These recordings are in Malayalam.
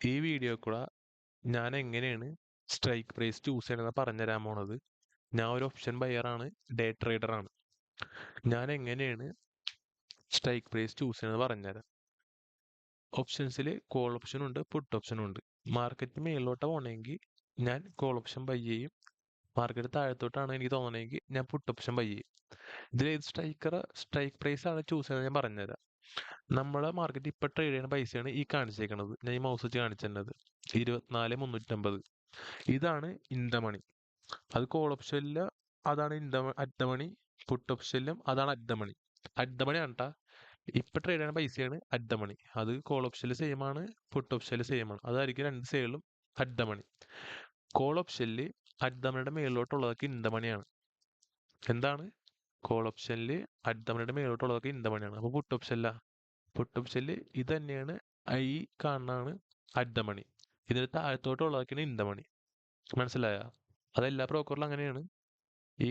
ഈ വീഡിയോ കൂടെ ഞാൻ എങ്ങനെയാണ് സ്ട്രൈക്ക് പ്രൈസ് ചൂസ് ചെയ്യണമെന്ന് പറഞ്ഞുതരാൻ പോണത്. ഞാൻ ഒരു ഓപ്ഷൻ ബയറാണ്, ഡേ ട്രേഡർ ആണ്. ഞാൻ എങ്ങനെയാണ് സ്ട്രൈക്ക് പ്രൈസ് ചൂസ് ചെയ്യണമെന്ന് പറഞ്ഞുതരാം. ഓപ്ഷൻസിൽ കോൾ ഓപ്ഷനും ഉണ്ട്, പുട്ട് ഓപ്ഷനും ഉണ്ട്. മാർക്കറ്റ് മേളിലോട്ട് പോകണമെങ്കിൽ ഞാൻ കോൾ ഓപ്ഷൻ ബൈ ചെയ്യും. മാർക്കറ്റ് താഴത്തോട്ടാണ് എനിക്ക് തോന്നണമെങ്കിൽ ഞാൻ പുട്ട് ഓപ്ഷൻ ബൈ ചെയ്യും. ഇതിൽ ഏത് സ്ട്രൈക്ക് പ്രൈസ് ആണ് ചൂസ് ചെയ്യുന്നത് ഞാൻ പറഞ്ഞുതരാം. നമ്മളെ മാർക്കറ്റ് ഇപ്പൊ ട്രേഡ് ചെയ്യുന്ന പൈസയാണ് ഈ കാണിച്ചേക്കണത്. ഞാൻ ഈ മൗസ് വെച്ച് കാണിച്ചത് 24,350. ഇതാണ് ഇൻ ദ മണി. അത് കോൾ ഓപ്ഷനില് അതാണ് അറ്റ് ദ മണി. പുട്ട് ഓപ്ഷനിലും അതാണ് at the money. At the money ആണ് ട്ടാ. ഇപ്പൊ ട്രേഡ് ചെയ്യുന്ന പൈസയാണ് അറ്റ് ദ മണി. അത് കോൾ ഓപ്ഷനിൽ സെയിം ആണ്, പുട്ട് ഓപ്ഷനിൽ സെയിം ആണ്. അതായിരിക്കും രണ്ട് സൈഡിലും അറ്റ് ദ മണി. കോൾ ഓപ്ഷനിൽ അറ്റ് ദ മണിയുടെ മേളിലോട്ടുള്ളതൊക്കെ ഇൻ ദ മണിയാണ്. എന്താണ്? കോൾ ഓപ്ഷനിൽ അറ്റ് ദ മണിയുടെ മേളിലോട്ടുള്ളതൊക്കെ ഇൻ ദ മണിയാണ്. അപ്പൊ പുട്ട് ഓപ്ഷനിൽ ഇത് തന്നെയാണ്. ഈ കാണുന്നതാണ് അറ്റ് ദ മണി. ഇതിന് താഴത്തോട്ടുള്ളതൊക്കെയാണ് ഇൻ ദ മണി. മനസ്സിലായ? അതെല്ലാ ബ്രോക്കറിലും അങ്ങനെയാണ്. ഈ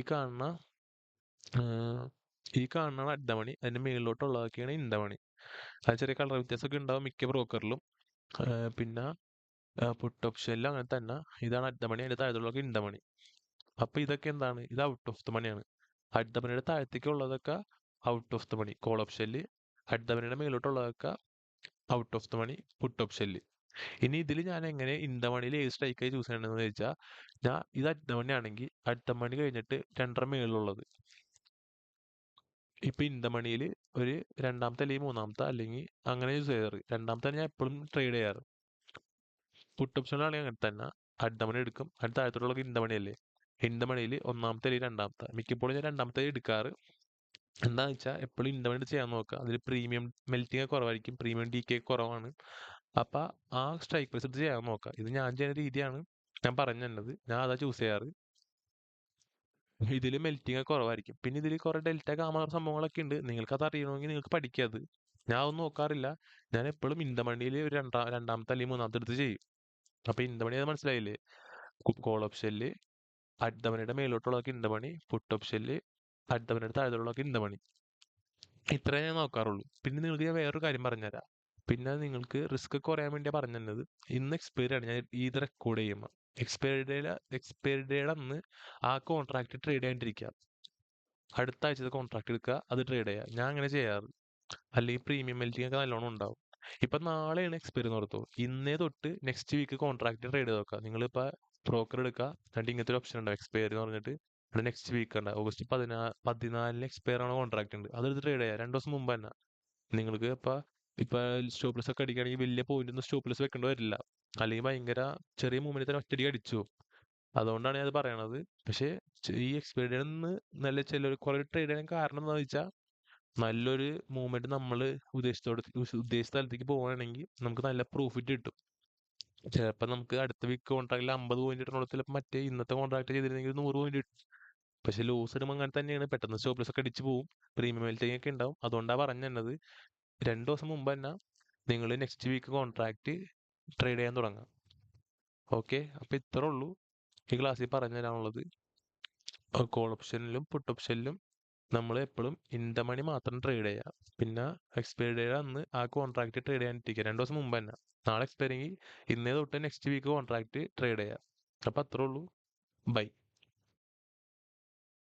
കാണുന്ന അറ്റ് ദ മണി, അതിന്റെ മേളിലോട്ടുള്ളതൊക്കെയാണ് ഇൻ ദ മണി. അത് ചെറിയ കളർ വ്യത്യാസമൊക്കെ ഉണ്ടാവും മിക്ക ബ്രോക്കറിലും. പിന്നെ പുട്ട് ഓപ്ഷനിലും അങ്ങനെ തന്നെ. ഇതാണ് അറ്റ് ദ മണി, അതിന്റെ താഴത്തുള്ളതൊക്കെ ഇൻ ദ മണി. അപ്പൊ ഇതൊക്കെ എന്താണ്? ഇത് ഔട്ട് ഓഫ് ദ മണിയാണ്. അറ്റ് ദ മണിയുടെ താഴത്തേക്ക് ഉള്ളതൊക്കെ out of the money call ഓപ്ഷനിൽ. അറ്റ് ദ മണിയുടെ മേലോട്ടുള്ളതൊക്കെ out of the money put ഓപ്ഷനിൽ. ഇനി ഇതിൽ ഞാൻ എങ്ങനെ ഇൻ ദ മണിയിൽ ഏത് സ്ട്രൈക്കായി ചൂസ് ചെയ്യണമെന്ന് ചോദിച്ചാൽ, ഞാൻ ഇത് അറ്റ് ദ മണി ആണെങ്കിൽ അറ്റ് ദ മണി കഴിഞ്ഞിട്ട് 2.5 മേളിലുള്ളത്. ഇപ്പൊ ഇൻ ദ മണിയിൽ ഒരു രണ്ടാമത്തെ അല്ലെങ്കിൽ മൂന്നാമത്തെ അല്ലെങ്കിൽ അങ്ങനെ യൂസ് ചെയ്യാറ്. രണ്ടാമത്തെ ഞാൻ എപ്പോഴും ട്രേഡ് ചെയ്യാറ്. പുട്ട് ഓപ്ഷനിലാണെങ്കിൽ അങ്ങനെ തന്നെ. അറ്റ് ദ മണി എടുക്കും, അടുത്ത താഴത്തോട്ടുള്ളത് ഇൻ ദ മണി അല്ലേ. ഇൻ ദ മണിയിൽ ഒന്നാമത്തെ അല്ലെങ്കിൽ രണ്ടാമത്തെ, മിക്കപ്പോഴും ഞാൻ രണ്ടാമത്തെ എടുക്കാറ്. എന്താണെന്ന് വെച്ചാൽ എപ്പോഴും ഇൻ ദ മണി ചെയ്യാൻ നോക്കുക. അതിൽ പ്രീമിയം മെൽറ്റിംഗ് കുറവായിരിക്കും, പ്രീമിയം ഡി കെ കുറവാണ്. അപ്പൊ ആ സ്ട്രൈക്ക് പ്രൈസ് എടുത്ത് ചെയ്യാൻ നോക്കുക. ഇത് ഞാൻ ചെയ്യുന്ന രീതിയാണ് ഞാൻ പറഞ്ഞു തന്നത്. ഞാൻ അതാ ചൂസ് ചെയ്യാറ്. ഇതിൽ മെൽറ്റിംഗ് കുറവായിരിക്കും. പിന്നെ ഇതിൽ കുറെ ഡെൽറ്റ ഗാമ സംഭവങ്ങളൊക്കെ ഉണ്ട്. നിങ്ങൾക്ക് അത് അറിയണമെങ്കിൽ നിങ്ങൾക്ക് പഠിക്കാം അത്. ഞാൻ ഒന്നും നോക്കാറില്ല. ഞാൻ എപ്പോഴും ഇൻ ദ മണിയിൽ ഒരു രണ്ടാമത്തെ അല്ലെങ്കിൽ മൂന്നാമത്തെ എടുത്ത് ചെയ്യും. അപ്പൊ ഇൻ ദ മണി അത് മനസ്സിലായില്ലേ? കോൾ ഓപ്ഷനിൽ അറ്റ് ദ മണിയുടെ മേലോട്ടുള്ളതൊക്കെ ഇൻ ദ മണി, പുട്ട് ഓപ്ഷനിൽ അറ്റ് ദ മണിയുടെ താഴത്തുള്ളതൊക്കെ ഇൻ ദ മണി. ഇത്രേ ഞാൻ നോക്കാറുള്ളൂ. പിന്നെ നിങ്ങൾക്ക് ഞാൻ വേറൊരു കാര്യം പറഞ്ഞുതരാം. പിന്നെ നിങ്ങൾക്ക് റിസ്ക് കുറയാൻ വേണ്ടി പറഞ്ഞു തന്നത്. ഇന്ന് എക്സ്പയറി ആണ് ഞാൻ ഇത് റെക്കോർഡ് ചെയ്യുമ്പോൾ. എക്സ്പയറി ഡേയുടെ അന്ന് ആ കോൺട്രാക്ട് ട്രേഡ് ചെയ്യാണ്ടിരിക്കുക. അടുത്ത ആഴ്ചത്തെ കോൺട്രാക്ട് എടുക്കുക, അത് ട്രേഡ് ചെയ്യുക. ഞാൻ അങ്ങനെ ചെയ്യാറ്. അല്ലെങ്കിൽ പ്രീമിയം മെൽറ്റിംഗ് ഒക്കെ നല്ലോണം ഉണ്ടാവും. ഇപ്പൊ നാളെയാണ് എക്സ്പയറി എന്ന് ഓർത്തോ, ഇന്നേ തൊട്ട് നെക്സ്റ്റ് വീക്ക് കോൺട്രാക്ട് ട്രേഡ് ചെയ്ത് നോക്കുക. നിങ്ങളിപ്പോ ബ്രോക്കർ എടുക്കുക, എന്നിട്ട് ഇങ്ങനത്തെ ഒരു ഓപ്ഷൻ ഉണ്ടാവും എക്സ്പയറി എന്ന് പറഞ്ഞിട്ട്. നെക്സ്റ്റ് വീക്ക് ഉണ്ട്, ഓഗസ്റ്റ് 14 എക്സ്പയർ ആണ് കോൺട്രാക്ട് ഉണ്ട്. അതെടുത്ത് ട്രേഡ് ചെയ്യാം 2 ദിവസം മുമ്പ് തന്നെ. നിങ്ങൾക്ക് ഇപ്പൊ സ്റ്റോപ്ലെസ് ഒക്കെ അടിക്കുകയാണെങ്കിൽ വലിയ പോയിന്റ് ഒന്നും സ്റ്റോപ്ലെസ് വെക്കേണ്ടി വരില്ല. അല്ലെങ്കിൽ ഭയങ്കര ചെറിയ മൂവ്മെന്റ് തന്നെ ഒറ്റയടിക്ക് അടിച്ചു പോകും. അതുകൊണ്ടാണ് ഞാൻ അത് പറയണത്. പക്ഷേ ഈ എക്സ്പയറി നിന്ന് നല്ല കുറെ ട്രേഡ് ചെയ്യാൻ കാരണം എന്താണെന്ന് വെച്ചാൽ, നല്ലൊരു മൂവ്മെന്റ് നമ്മൾ ഉദ്ദേശിച്ച സ്ഥലത്തേക്ക് പോവുകയാണെങ്കിൽ നമുക്ക് നല്ല പ്രോഫിറ്റ് കിട്ടും. ചിലപ്പോൾ നമുക്ക് അടുത്ത വീക്ക് കോൺട്രാക്റ്റിൽ 50 പോയിന്റ് ഇട്ടുള്ള ചിലപ്പോൾ മറ്റേ ഇന്നത്തെ കോൺട്രാക്ട് ചെയ്തിരുന്നെങ്കിൽ 100 പോയിന്റ് കിട്ടും. പക്ഷെ ലോസ് വരുമ്പോൾ അങ്ങനെ തന്നെയാണ്. പെട്ടെന്ന് സ്റ്റോപ്ലെസ് ഒക്കെ അടിച്ചു പോകും, പ്രീമിയം മെൽറ്റിംഗ് ഒക്കെ ഉണ്ടാവും. അതുകൊണ്ടാണ് പറഞ്ഞു തന്നത് 2 ദിവസം മുമ്പ് തന്നെ നിങ്ങൾ നെക്സ്റ്റ് വീക്ക് കോൺട്രാക്ട് ട്രേഡ് ചെയ്യാൻ തുടങ്ങാം. ഓക്കെ, അപ്പൊ ഇത്രേ ഉള്ളൂ ഈ ക്ലാസ്സിൽ പറഞ്ഞു തരാനുള്ളത്. കോൾ ഓപ്ഷനിലും പുട്ട് ഓപ്ഷനിലും നമ്മൾ എപ്പോഴും ഇൻ ദ മണി മാത്രം ട്രേഡ് ചെയ്യുക. പിന്നെ എക്സ്പയറി ഡേയുടെ അന്ന് ആ കോൺട്രാക്ട് ട്രേഡ് ചെയ്യാനിരിക്കുക 2 ദിവസം മുമ്പ് തന്നെ. നാളെ എക്സ്പയറി ഇന്നേ തൊട്ട് നെക്സ്റ്റ് വീക്ക് കോൺട്രാക്ട് ട്രേഡ് ചെയ്യുക. അപ്പൊ അത്രേ ഉള്ളൂ. ബൈ.